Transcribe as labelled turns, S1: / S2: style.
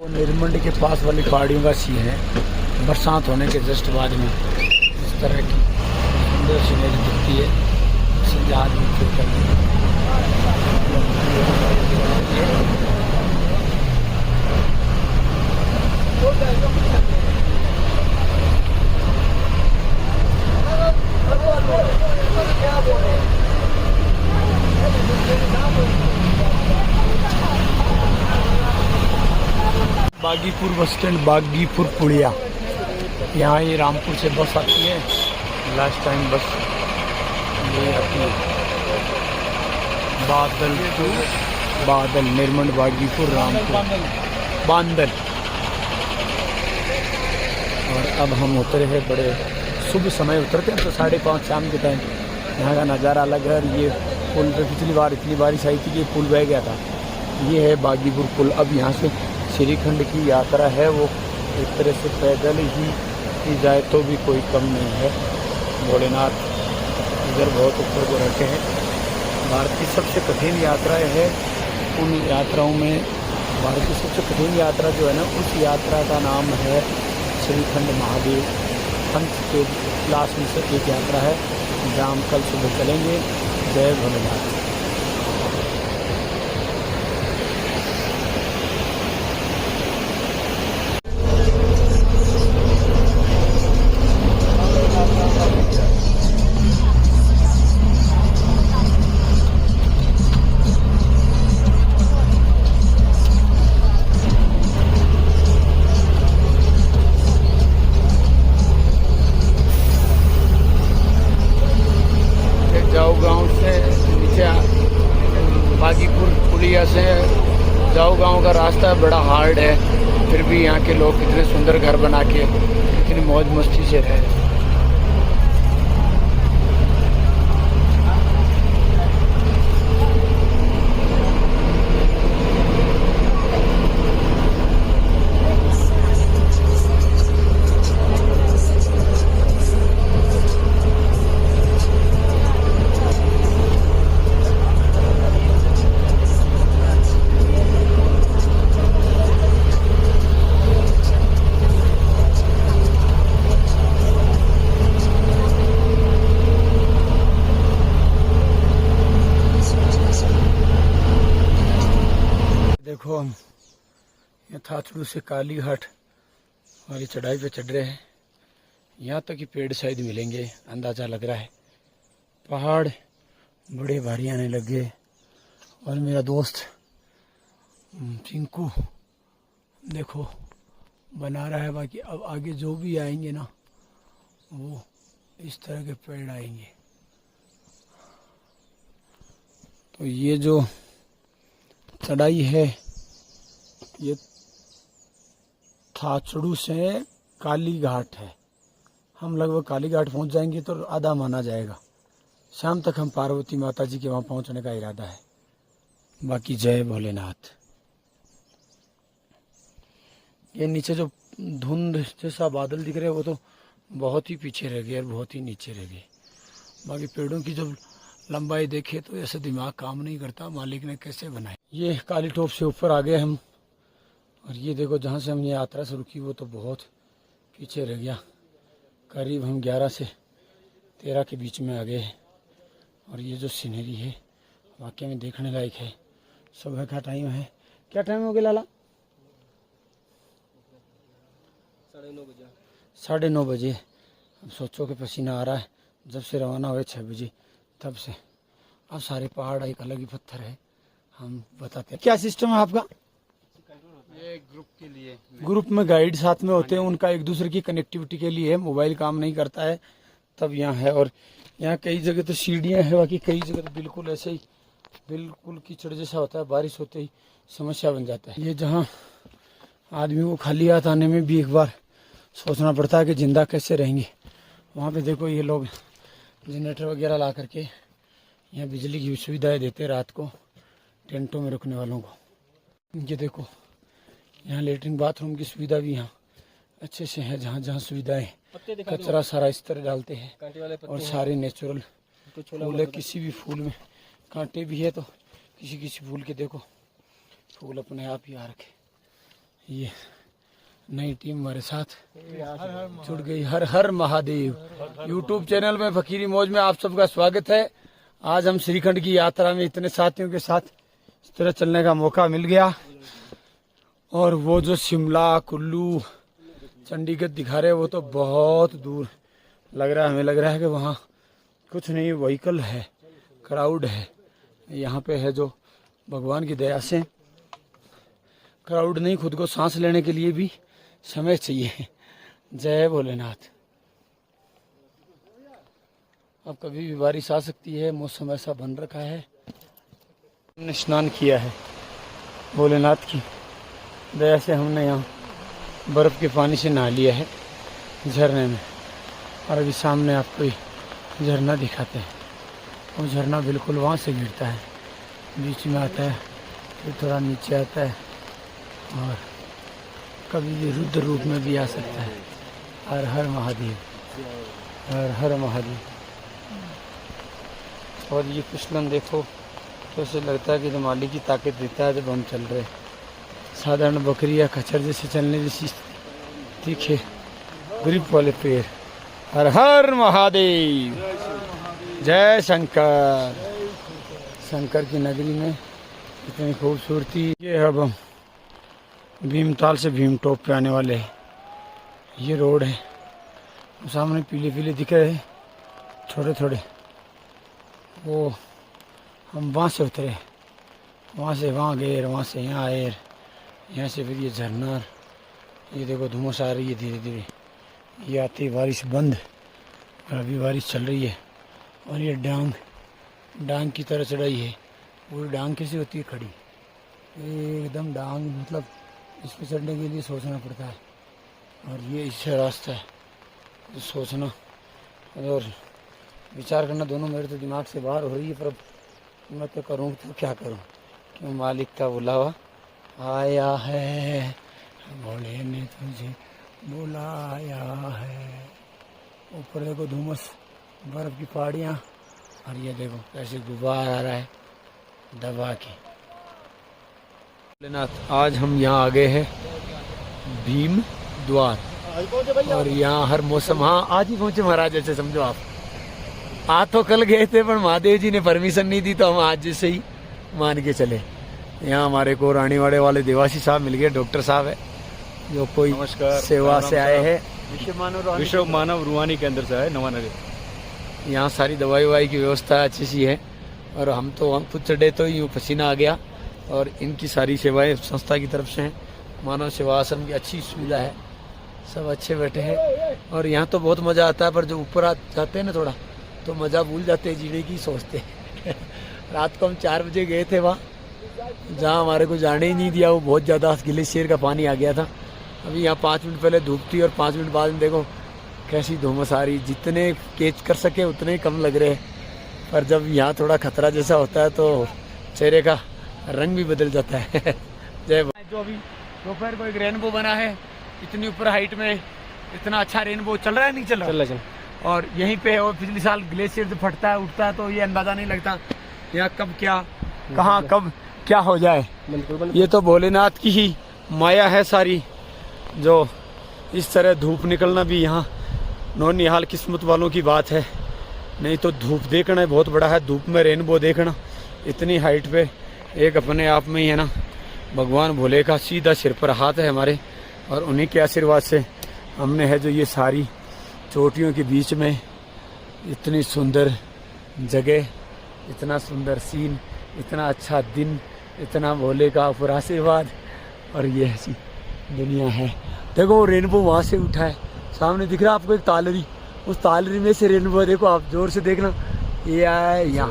S1: वो निर्मंड के पास वाली पहाड़ियों का सीन है। बरसात होने के जस्ट बाद में इस तरह की सुंदर सीनरी दिखती है। इसे जहाज में फिर करने बागीपुर बस स्टैंड, बागीपुर पुलिया। यहाँ ये रामपुर से बस आती है। लास्ट टाइम बस ये आती है बादल टू बादल, निर्मंड, बागीपुर, रामपुर, बांदल। और अब हम उतरे हैं, बड़े शुभ समय उतरते हैं तो 5:30 शाम के टाइम। यहाँ का नज़ारा अलग है। और ये पुल पे पिछली बार इतनी बारिश आई थी कि पुल बह गया था। ये है बागीपुर पुल। अब यहाँ से श्रीखंड की यात्रा है, वो एक तरह से पैदल ही की जाए तो भी कोई कम नहीं है। भोलेनाथ इधर बहुत ऊपर को रखे हैं। भारत की सबसे कठिन यात्राएं है। उन यात्राओं में भारत की सबसे कठिन यात्रा जो है ना, उस यात्रा का नाम है श्रीखंड महादेव। पंच के क्लास में से एक यात्रा है जहाँ हम कल सुबह चलेंगे। जय भोलेनाथ। बागीपुर पुलिया से जाओ गांव का रास्ता बड़ा हार्ड है, फिर भी यहाँ के लोग कितने सुंदर घर बना के कितनी मौज मस्ती से रहे। देखो हम ये थाचड़ू से काली घाट वाली चढ़ाई पे चढ़ रहे हैं। यहाँ तक कि पेड़ शायद मिलेंगे, अंदाज़ा लग रहा है। पहाड़ बड़े भारी आने लगे। और मेरा दोस्त चिंकू देखो बना रहा है। बाकी अब आगे जो भी आएंगे ना, वो इस तरह के पेड़ आएंगे। तो ये जो चढ़ाई है ये थाचड़ू से काली घाट है। हम लगभग काली घाट पहुंच जाएंगे तो आधा माना जाएगा। शाम तक हम पार्वती माता जी के वहां पहुंचने का इरादा है। बाकी जय भोलेनाथ। ये नीचे जो धुंध जैसा बादल दिख रहे हैं वो तो बहुत ही पीछे रह गए और बहुत ही नीचे रह गए। बाकी पेड़ों की जब लंबाई देखे तो ऐसे दिमाग काम नहीं करता, मालिक ने कैसे बनाए। ये काली टोप से ऊपर आ गए हम। और ये देखो जहाँ से हमने यात्रा शुरू की वो तो बहुत पीछे रह गया। करीब हम 11 से 13 के बीच में आ गए हैं। और ये जो सीनरी है वाकई में देखने लायक है। सुबह का टाइम है। क्या टाइम हो गया लाला? 9:30 बजे। अब सोचो कि पसीना आ रहा है। जब से रवाना हुए 6 बजे तब से। अब सारे पहाड़ एक अलग ही पत्थर है। हम बताते हैं क्या सिस्टम है आपका?
S2: ये ग्रुप के लिए,
S1: ग्रुप में गाइड साथ में होते हैं, उनका एक दूसरे की कनेक्टिविटी के लिए। मोबाइल काम नहीं करता है तब यहाँ है। और यहाँ कई जगह तो सीढ़ियाँ हैं, बाकी कई जगह तो बिल्कुल ऐसे ही बिल्कुल कीचड़ जैसा होता है। बारिश होते ही समस्या बन जाता है। ये जहाँ आदमी को खाली हाथ आने में भी एक बार सोचना पड़ता है कि जिंदा कैसे रहेंगे। वहाँ पे देखो ये लोग जनरेटर वगैरह ला करके यहाँ बिजली की सुविधाएं देते रात को टेंटों में रुकने वालों को। ये देखो यहाँ लेटरिन बाथरूम की सुविधा भी यहाँ अच्छे से है। जहाँ जहाँ सुविधाएं, कचरा सारा इस तरह डालते हैं। और सारे नेचुरल फूल है। किसी भी फूल में कांटे भी है तो किसी किसी फूल के देखो फूल अपने आप ही आ रखे। ये नई टीम हमारे साथ जुड़ गई। हर हर महादेव यूट्यूब चैनल में फकीरी मौज में आप सबका स्वागत है। आज हम श्रीखंड की यात्रा में इतने साथियों के साथ इस तरह चलने का मौका मिल गया। और वो जो शिमला कुल्लू चंडीगढ़ दिखा रहे हैं वो तो बहुत दूर लग रहा है। हमें लग रहा है कि वहाँ कुछ नहीं, व्हीकल है, क्राउड है। यहाँ पे है जो भगवान की दया से क्राउड नहीं, खुद को सांस लेने के लिए भी समय चाहिए। जय भोलेनाथ। अब कभी भी बारिश आ सकती है, मौसम ऐसा बन रखा है। हमने स्नान किया है, भोलेनाथ की दया से हमने यहाँ बर्फ़ के पानी से नहा लिया है झरने में। और अभी सामने आपको झरना दिखाते हैं। वो झरना बिल्कुल वहाँ से गिरता है, बीच में आता है, फिर थोड़ा नीचे आता है और कभी भी रुद्र रूप में भी आ सकता है। हर हर महादेव, हर हर महादेव। और ये फिसलन देखो तो ऐसे लगता है कि तो मालिक की ताकत देता है जब हम चल रहे। साधारण बकरी या खच्चर जैसे चलने जैसी तीखे ग्रिप वाले पैर। हर हर महादेव, जय शंकर। शंकर की नगरी में इतनी खूबसूरती। ये अब हम भीमताल से भीमटॉप पे आने वाले हैं। ये रोड है, सामने पीले पीले दिख रहे हैं थोड़े थोड़े। वो हम वहाँ से उतरे, वहाँ से वहाँ गए, वहाँ से यहाँ आए, यहाँ से फिर ये झरना। ये देखो धुमस आ रही है धीरे धीरे। ये आती बारिश बंद और अभी बारिश चल रही है। और ये डांग की तरह चढ़ाई है। पूरी डांग कैसी होती है खड़ी, एकदम डांग, मतलब इस पर चढ़ने के लिए सोचना पड़ता है। और ये इससे रास्ता है तो सोचना और विचार करना दोनों मेरे तो दिमाग से बाहर हो रही है। पर अब मैं तो करूँ तो क्या करूँ, क्यों मालिक का बुलावा आया है, भोले ने तुझे बुलाया है। ऊपर देखो धुमस, बर्फ की पहाड़ियाँ, और ये देखो कैसे गुब्बार आ रहा है दबा के। भोलेनाथ, आज हम यहाँ आ गए हैं भीम द्वार। और यहाँ हर मौसम, हाँ आज ही पहुँचे महाराज, ऐसे समझो आप। आज तो कल गए थे पर महादेव जी ने परमिशन नहीं दी तो हम आज जैसे ही मान के चले। यहाँ हमारे को रानीवाड़े वाले देवासी साहब मिल गए, डॉक्टर साहब है जो कोई सेवा से आए हैं।
S2: विश्व मानव रूहानी केंद्र से है नवानगर।
S1: यहाँ सारी दवाई ववाई की व्यवस्था अच्छी सी है। और हम खुद चढ़े तो यूँ पसीना आ गया। और इनकी सारी सेवाएं संस्था की तरफ से हैं। मानव सेवा आश्रम की अच्छी सुविधा है, सब अच्छे बैठे हैं। और यहाँ तो बहुत मज़ा आता है, पर जो ऊपर आ जाते हैं ना थोड़ा तो मज़ा भूल जाते हैं, जीने की सोचते हैं। रात को हम 4 बजे गए थे वहाँ, जहाँ हमारे को जाने ही नहीं दिया। वो बहुत ज़्यादा ग्लेशियर का पानी आ गया था। अभी यहाँ 5 मिनट पहले धूप थी और 5 मिनट बाद में देखो कैसी धुमस आ रही। जितने कैच कर सके उतने ही कम लग रहे हैं। पर जब यहाँ थोड़ा खतरा जैसा होता है तो चेहरे का रंग भी बदल जाता है। जय जो अभी दोपहर को एक रेनबो बना है, इतनी ऊपर हाइट में इतना अच्छा रेनबो चल रहा है, नहीं चल रहा? और यहीं पे और पिछले साल ग्लेशियर जो फटता है उठता है तो ये अंदाज़ा नहीं लगता यहाँ कब क्या कहाँ कब क्या हो जाए। ये तो भोलेनाथ की ही माया है सारी। जो इस तरह धूप निकलना भी यहाँ नौनिहाल किस्मत वालों की बात है। नहीं तो धूप देखना बहुत बड़ा है, धूप में रेनबो देखना इतनी हाइट पे एक अपने आप में ही है ना। भगवान भोले का सीधा सिर पर हाथ है हमारे, और उन्हीं के आशीर्वाद से हमने है जो ये सारी चोटियों के बीच में इतनी सुंदर जगह, इतना सुंदर सीन, इतना अच्छा दिन, इतना भोले का ऊपर आशीर्वाद। और ये ऐसी दुनिया है। देखो रेनबो वहाँ से उठा है, सामने दिख रहा है आपको एक तालरी, उस तालरी में से रेनबो देखो आप जोर से देखना। ये आया यहाँ,